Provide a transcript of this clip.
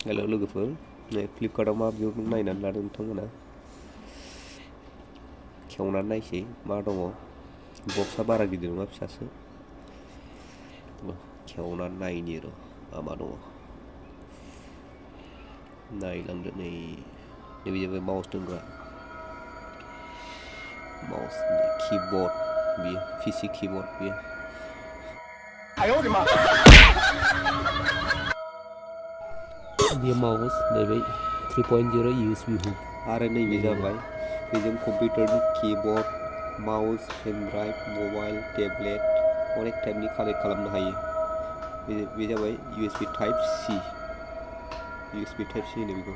Hello' लोगोफोर, नै फ्लिपकार्टआव मा बिहरदों नायनानै लादों नोंथांमोना। खेवनानै नायसै मा दङ। बक्सआ बारा गिदिर नङा, फिसासो। खेवनानै नायनि र' मा दङ। नायलांदो नैबे जाबाय माउस दोनग्रा। माउसनि किबर्ड बियो पिसि किबर्ड बियो। बेयो माउस नैबे 3.0 USB हुक आरो नैबे जाबाय बेजों कम्पिउटारनि keyboard, mouse, pen drive, mobile, tablet अनेक टाइपनि कानेक्ट खालामनो हायो। बे जाबाय USB टाइप C होनो बेखौ।